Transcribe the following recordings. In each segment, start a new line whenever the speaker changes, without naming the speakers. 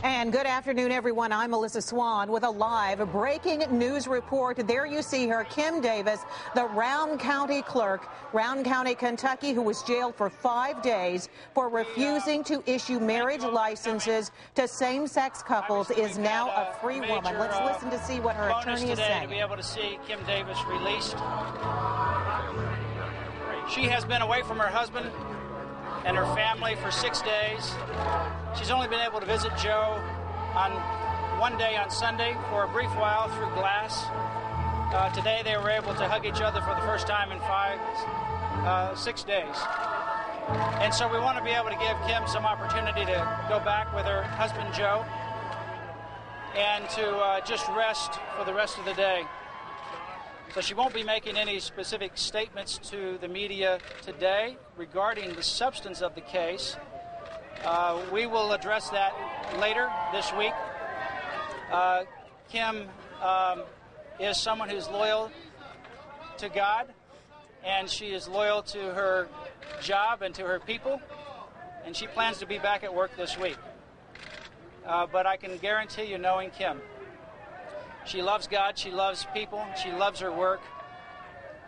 And good afternoon, everyone. I'm Melissa Swan with a live breaking news report. There you see her, Kim Davis, the Round County clerk, Round County, Kentucky, who was jailed for 5 days for refusing to issue marriage licenses to same-sex couples, is now a free woman. Let's listen to see what her attorney is saying.
To be able to see Kim Davis released. She has been away from her husband and her family for 6 days. She's only been able to visit Joe on one day on Sunday for a brief while through glass. Today they were able to hug each other for the first time in 6 days. And so we want to be able to give Kim some opportunity to go back with her husband Joe and to just rest for the rest of the day. So she won't be making any specific statements to the media today regarding the substance of the case. We will address that later this week. Kim is someone who's loyal to God, and she is loyal to her job and to her people, and she plans to be back at work this week. But I can guarantee you, knowing Kim, she loves God, she loves people, she loves her work,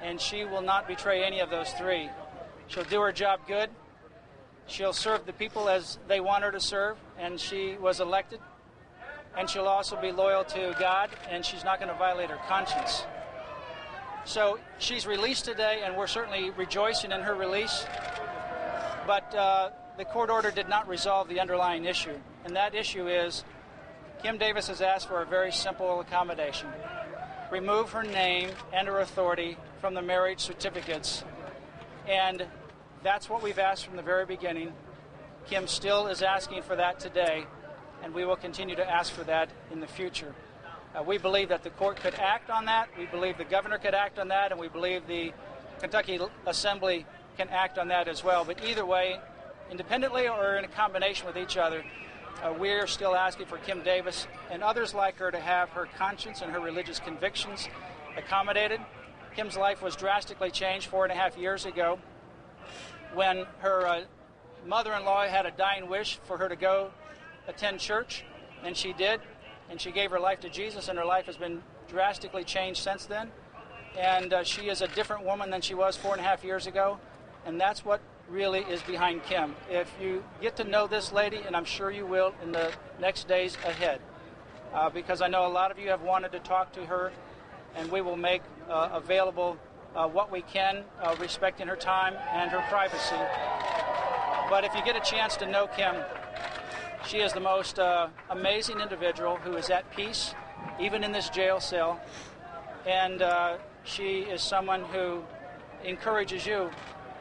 and she will not betray any of those three. She'll do her job good. She'll serve the people as they want her to serve, and she was elected. And she'll also be loyal to God, and she's not going to violate her conscience. So she's released today, and we're certainly rejoicing in her release. But the court order did not resolve the underlying issue, and that issue is Kim Davis has asked for a very simple accommodation. Remove her name and her authority from the marriage certificates. And that's what we've asked from the very beginning. Kim still is asking for that today, and we will continue to ask for that in the future. We believe that the court could act on that. We believe the governor could act on that, and we believe the Kentucky Assembly can act on that as well. But either way, independently or in a combination with each other, we're still asking for Kim Davis and others like her to have her conscience and her religious convictions accommodated. Kim's life was drastically changed 4.5 years ago when her mother-in-law had a dying wish for her to go attend church, and she did, and she gave her life to Jesus, and her life has been drastically changed since then. And she is a different woman than she was 4.5 years ago, and that's what really is behind Kim. If you get to know this lady, and I'm sure you will in the next days ahead, because I know a lot of you have wanted to talk to her, and we will make available what we can, respecting her time and her privacy. But if you get a chance to know Kim, she is the most amazing individual who is at peace, even in this jail cell, and she is someone who encourages you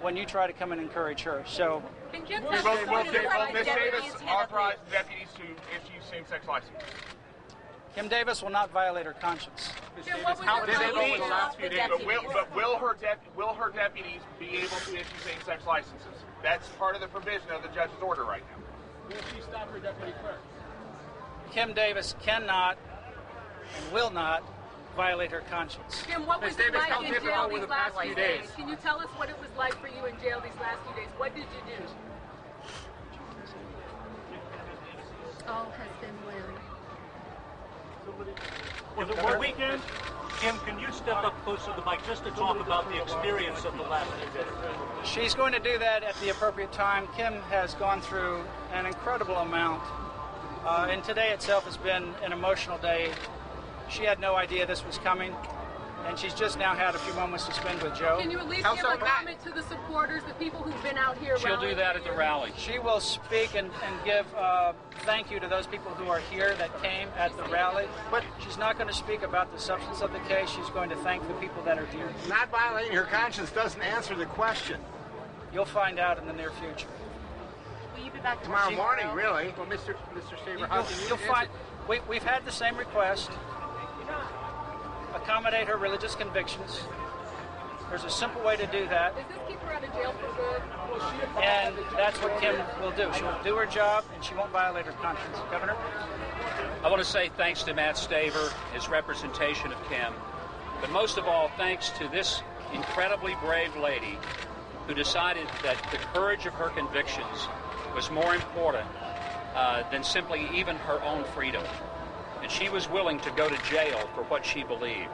when you try to come and encourage her. So,
will Ms. Davis authorize deputies to issue same-sex licenses?
Kim Davis will not violate her conscience.
Will her deputies be able to issue same-sex licenses? That's part of the provision of the judge's order right now.
Will she stop her deputy clerk? Kim Davis cannot and will not violate her conscience.
Kim, what was it like in jail these last few days? Can you tell us what it was like for you in jail these last few days? What did you do?
All has been well.
Was it work weekend? Kim, can you step up close to the mic just to talk about the experience of the last few days?
She's going to do that at the appropriate time. Kim has gone through an incredible amount, and today itself has been an emotional day. She had no idea this was coming, and she's just now had a few moments to spend with Joe.
Can you at least give a comment to the supporters, the people who've been out here?
She'll do that at the rally. She will speak and give thank you to those people who are here that came at the rally. But she's not going to speak about the substance of the case. She's going to thank the people that are here.
Not violating her conscience doesn't answer the question.
You'll find out in the near future.
Will you be back
tomorrow morning? Really? Well, Mr. Saber, how can you
find? We've had the same request. Accommodate her religious convictions. There's a simple way to do that.
Does this keep her out of jail for good?
And that's what Kim will do. She'll do her job, and she won't violate her conscience. Governor?
I want to say thanks to Matt Staver, his representation of Kim, but most of all, thanks to this incredibly brave lady who decided that the courage of her convictions was more important than simply even her own freedom. And she was willing to go to jail for what she believed.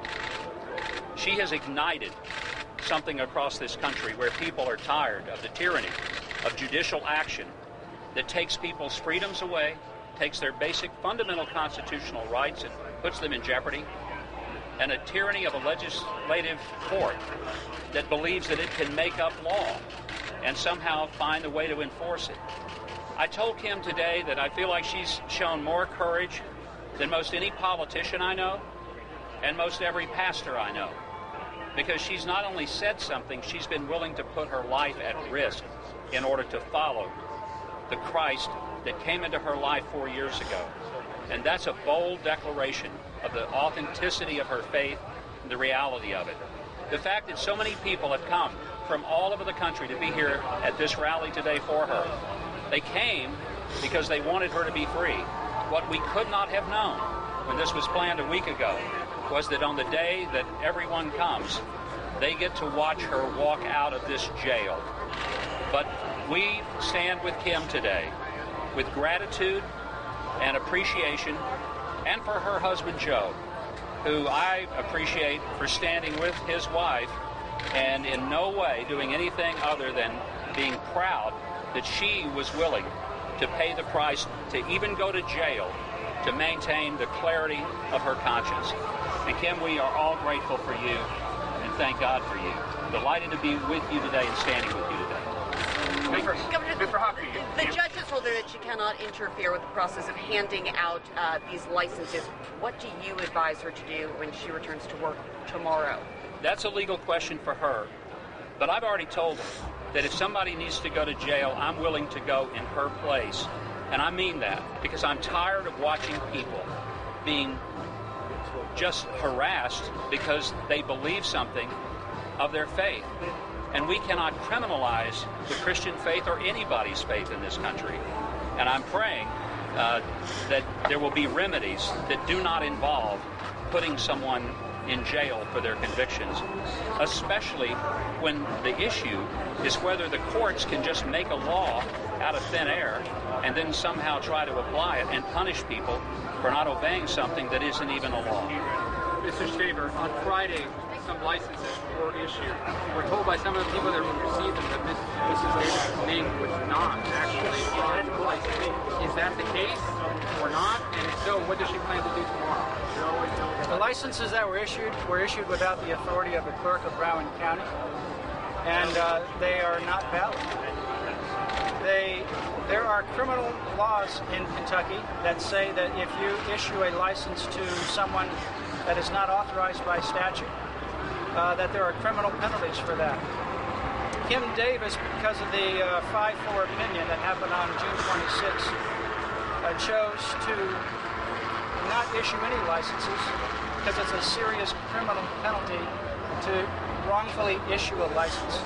She has ignited something across this country where people are tired of the tyranny of judicial action that takes people's freedoms away, takes their basic fundamental constitutional rights and puts them in jeopardy, and a tyranny of a legislative court that believes that it can make up law and somehow find a way to enforce it. I told Kim today that I feel like she's shown more courage than most any politician I know and most every pastor I know, because she's not only said something, she's been willing to put her life at risk in order to follow the Christ that came into her life 4 years ago. And that's a bold declaration of the authenticity of her faith and the reality of it. The fact that so many people have come from all over the country to be here at this rally today for her. They came because they wanted her to be free. What we could not have known when this was planned a week ago was that on the day that everyone comes, they get to watch her walk out of this jail. But we stand with Kim today with gratitude and appreciation, and for her husband Joe, who I appreciate for standing with his wife and in no way doing anything other than being proud that she was willing to pay the price to even go to jail to maintain the clarity of her conscience. And Kim, we are all grateful for you and thank God for you. Delighted to be with you today and standing with you today.
Mr. Hockey,
the judge has told her that she cannot interfere with the process of handing out these licenses. What do you advise her to do when she returns to work tomorrow?
That's a legal question for her. But I've already told her that if somebody needs to go to jail, I'm willing to go in her place. And I mean that because I'm tired of watching people being just harassed because they believe something of their faith. And we cannot criminalize the Christian faith or anybody's faith in this country. And I'm praying that there will be remedies that do not involve putting someone in jail for their convictions, especially when the issue is whether the courts can just make a law out of thin air and then somehow try to apply it and punish people for not obeying something that isn't even a law.
Mr. Staver, on Friday, some licenses were issued. We're told by some of the people that received them that Mrs. Davis' name was not actually on the license. Is that the case or not? And if so, what does she plan to do tomorrow?
The licenses that were issued without the authority of the clerk of Rowan County, and they are not valid. There are criminal laws in Kentucky that say that if you issue a license to someone that is not authorized by statute, that there are criminal penalties for that. Kim Davis, because of the 5-4 opinion that happened on June 26th, chose to not issue any licenses because it's a serious criminal penalty to wrongfully issue a license.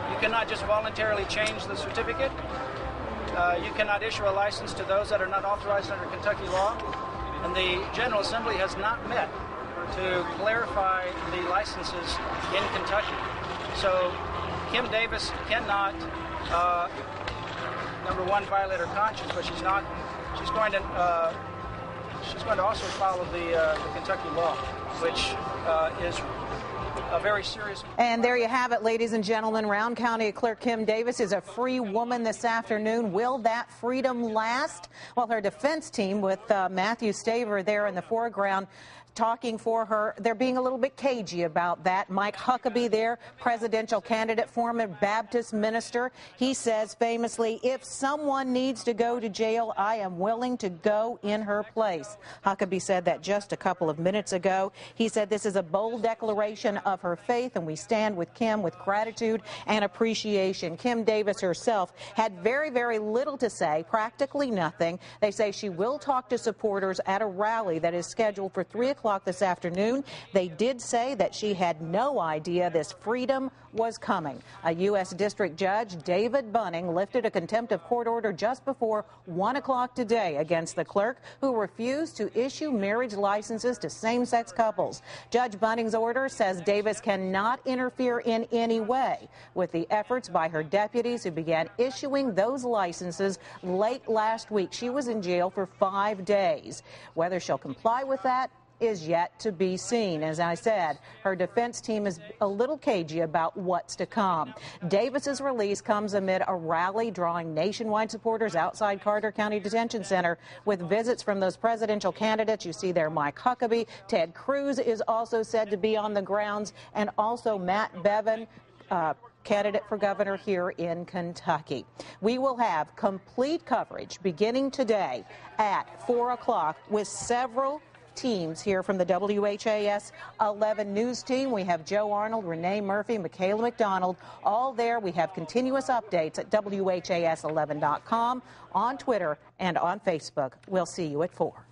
You cannot just voluntarily change the certificate. You cannot issue a license to those that are not authorized under Kentucky law. And the General Assembly has not met to clarify the licenses in Kentucky. So Kim Davis cannot, number one, violate her conscience, but she's going to also follow the Kentucky law, which is a very serious.
And there you have it, ladies and gentlemen. Rowan County Clerk Kim Davis is a free woman this afternoon. Will that freedom last? Well, her defense team with Matthew Staver there in the foreground talking for her, they're being a little bit cagey about that. Mike Huckabee there, presidential candidate, former Baptist minister. He says famously, if someone needs to go to jail, I am willing to go in her place. Huckabee said that just a couple of minutes ago. He said this is a bold declaration of her faith, and we stand with Kim with gratitude and appreciation. Kim Davis herself had very, very little to say, practically nothing. They say she will talk to supporters at a rally that is scheduled for 3 o'clock o'clock this afternoon. They did say that she had no idea this freedom was coming. A U.S. District Judge, David Bunning, lifted a contempt of court order just before 1 o'clock today against the clerk who refused to issue marriage licenses to same-sex couples. Judge Bunning's order says Davis cannot interfere in any way with the efforts by her deputies who began issuing those licenses late last week. She was in jail for 5 days. Whether she'll comply with that is yet to be seen. As I said, her defense team is a little cagey about what's to come. Davis's release comes amid a rally drawing nationwide supporters outside Carter County Detention Center with visits from those presidential candidates. You see there Mike Huckabee. Ted Cruz is also said to be on the grounds, and also Matt Bevin, candidate for governor here in Kentucky. We will have complete coverage beginning today at 4 o'clock with several teams here from the WHAS 11 news team. We have Joe Arnold, Renee Murphy, Michaela McDonald, all there. We have continuous updates at WHAS11.com, on Twitter, and on Facebook. We'll see you at 4.